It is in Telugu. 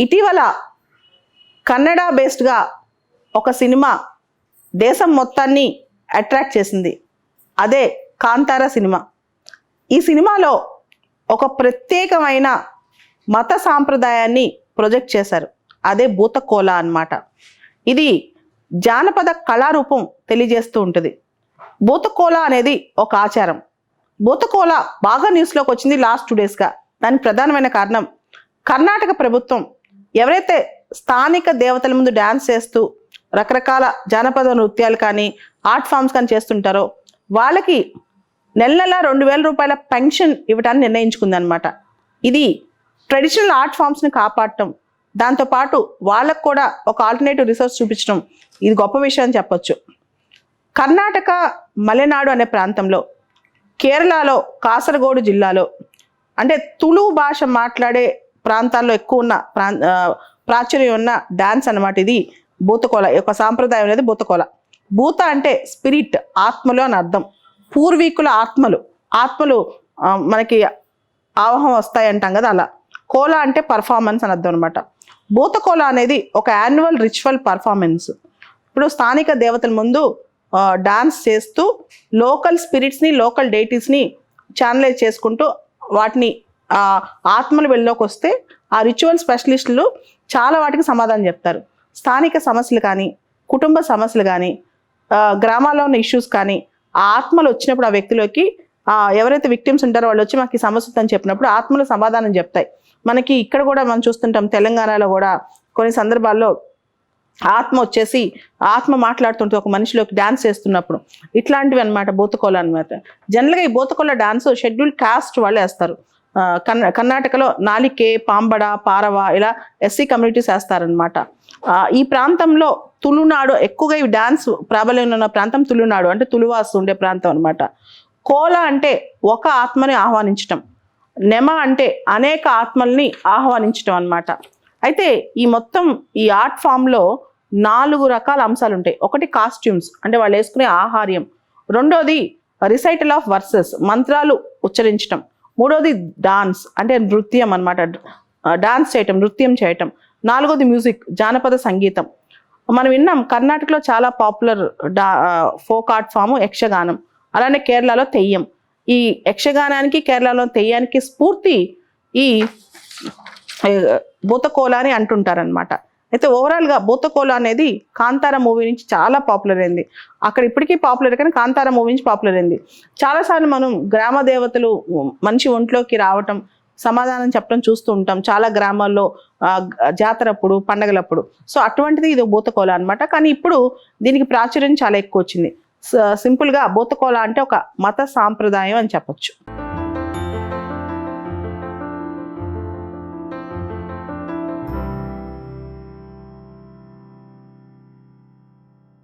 ఇటీవల కన్నడ బేస్డ్గా ఒక సినిమా దేశం మొత్తాన్ని అట్రాక్ట్ చేసింది. అదే కాంతార సినిమా. ఈ సినిమాలో ఒక ప్రత్యేకమైన మత సాంప్రదాయాన్ని ప్రొజెక్ట్ చేశారు. అదే భూతకోల అన్నమాట. ఇది జానపద కళారూపం తెలియజేస్తూ ఉంటుంది. భూతకోల అనేది ఒక ఆచారం. భూతకోల బాగా న్యూస్లోకి వచ్చింది లాస్ట్ 2 డేస్గా. దానికి ప్రధానమైన కారణం కర్ణాటక ప్రభుత్వం ఎవరైతే స్థానిక దేవతల ముందు డ్యాన్స్ చేస్తూ రకరకాల జానపద నృత్యాలు కానీ ఆర్ట్ ఫామ్స్ కానీ చేస్తుంటారో వాళ్ళకి నెల 2,000 రూపాయల పెన్షన్ ఇవ్వటాన్ని నిర్ణయించుకుందనమాట. ఇది ట్రెడిషనల్ ఆర్ట్ ఫామ్స్ని కాపాడటం, దాంతోపాటు వాళ్ళకు కూడా ఒక ఆల్టర్నేటివ్ రిసోర్స్ చూపించడం ఇది గొప్ప విషయం అని చెప్పొచ్చు. కర్ణాటక మలెనాడు అనే ప్రాంతంలో, కేరళలో కాసరగోడు జిల్లాలో, అంటే తుళు భాష మాట్లాడే ప్రాంతాల్లో ఎక్కువ ఉన్న ప్రాచుర్యం ఉన్న డాన్స్ అనమాట ఇది భూతకోల. యొక్క సాంప్రదాయం అనేది భూతకోల. భూత అంటే స్పిరిట్, ఆత్మలు అని అర్థం. పూర్వీకుల ఆత్మలు మనకి ఆవాహం వస్తాయి అంటాం కదా, అలా. కోల అంటే పర్ఫార్మెన్స్ అని అర్థం అనమాట. భూతకోల అనేది ఒక యాన్యువల్ రిచువల్ పర్ఫార్మెన్స్. ఇప్పుడు స్థానిక దేవతల ముందు డాన్స్ చేస్తూ లోకల్ స్పిరిట్స్ని, లోకల్ డైటీస్ని ఛానలైజ్ చేసుకుంటూ వాటిని ఆత్మలు వెళ్ళలోకి వస్తే ఆ రిచువల్ స్పెషలిస్టులు చాలా వాటికి సమాధానం చెప్తారు. స్థానిక సమస్యలు కానీ, కుటుంబ సమస్యలు కానీ, గ్రామాల్లో ఉన్న ఇష్యూస్ కానీ ఆ ఆత్మలు వచ్చినప్పుడు ఆ వ్యక్తిలోకి ఎవరైతే విక్టిమ్స్ ఉంటారో వాళ్ళు వచ్చి మాకు ఈ సమస్య అని చెప్పినప్పుడు ఆత్మలు సమాధానం చెప్తాయి. మనకి ఇక్కడ కూడా మనం చూస్తుంటాం, తెలంగాణలో కూడా కొన్ని సందర్భాల్లో ఆత్మ వచ్చేసి ఆత్మ మాట్లాడుతుంటే ఒక మనిషిలోకి డాన్స్ చేస్తున్నప్పుడు ఇట్లాంటివి అనమాట భూతకోల అనమాట. జనరల్గా ఈ భూతకోల డాన్స్ షెడ్యూల్డ్ కాస్ట్ వాళ్ళు వేస్తారు. కర్ణాటకలో నాలికే, పాంబడ, పారవ ఇలా ఎస్సీ కమ్యూనిటీస్ వేస్తారనమాట. ఈ ప్రాంతంలో తుళునాడు ఎక్కువగా ఈ డాన్స్ ప్రాబల్యం ఉన్న ప్రాంతం తుళునాడు, అంటే తుళువాసు ఉండే ప్రాంతం అనమాట. కోల అంటే ఒక ఆత్మని ఆహ్వానించటం, నెమ అంటే అనేక ఆత్మల్ని ఆహ్వానించటం అనమాట. అయితే ఈ మొత్తం ఈ ఆర్ట్ ఫామ్లో 4 రకాల అంశాలు ఉంటాయి. ఒకటి కాస్ట్యూమ్స్, అంటే వాళ్ళు వేసుకునే ఆహార్యం. రెండోది రిసైటల్ ఆఫ్ వర్సెస్, మంత్రాలు ఉచ్చరించటం. మూడోది డాన్స్, అంటే నృత్యం అనమాట, డాన్స్ చేయటం, నృత్యం చేయటం. 4వది మ్యూజిక్, జానపద సంగీతం. మనం విన్నాం కర్ణాటకలో చాలా పాపులర్ ఫోక్ ఆర్ట్ ఫామ్ యక్షగానం, అలానే కేరళలో తెయ్యం. ఈ యక్షగానానికి, కేరళలో తెయ్యానికి స్ఫూర్తి ఈ భూతకోల అని అంటుంటారనమాట. అయితే ఓవరాల్గా భూతకోల అనేది కాంతార మూవీ నుంచి చాలా పాపులర్ అయింది. అక్కడ ఇప్పటికీ పాపులర్, కానీ కాంతార మూవీ నుంచి పాపులర్ అయింది. చాలాసార్లు మనం గ్రామ దేవతలు మనిషి ఒంట్లోకి రావటం, సమాధానం చెప్పడం చూస్తూ ఉంటాం చాలా గ్రామాల్లో జాతరప్పుడు, పండగలప్పుడు. సో అటువంటిది ఇది భూతకోల అనమాట. కానీ ఇప్పుడు దీనికి ప్రాచుర్యం చాలా ఎక్కువ వచ్చింది. సింపుల్గా భూతకోల అంటే ఒక మత సాంప్రదాయం అని చెప్పొచ్చు.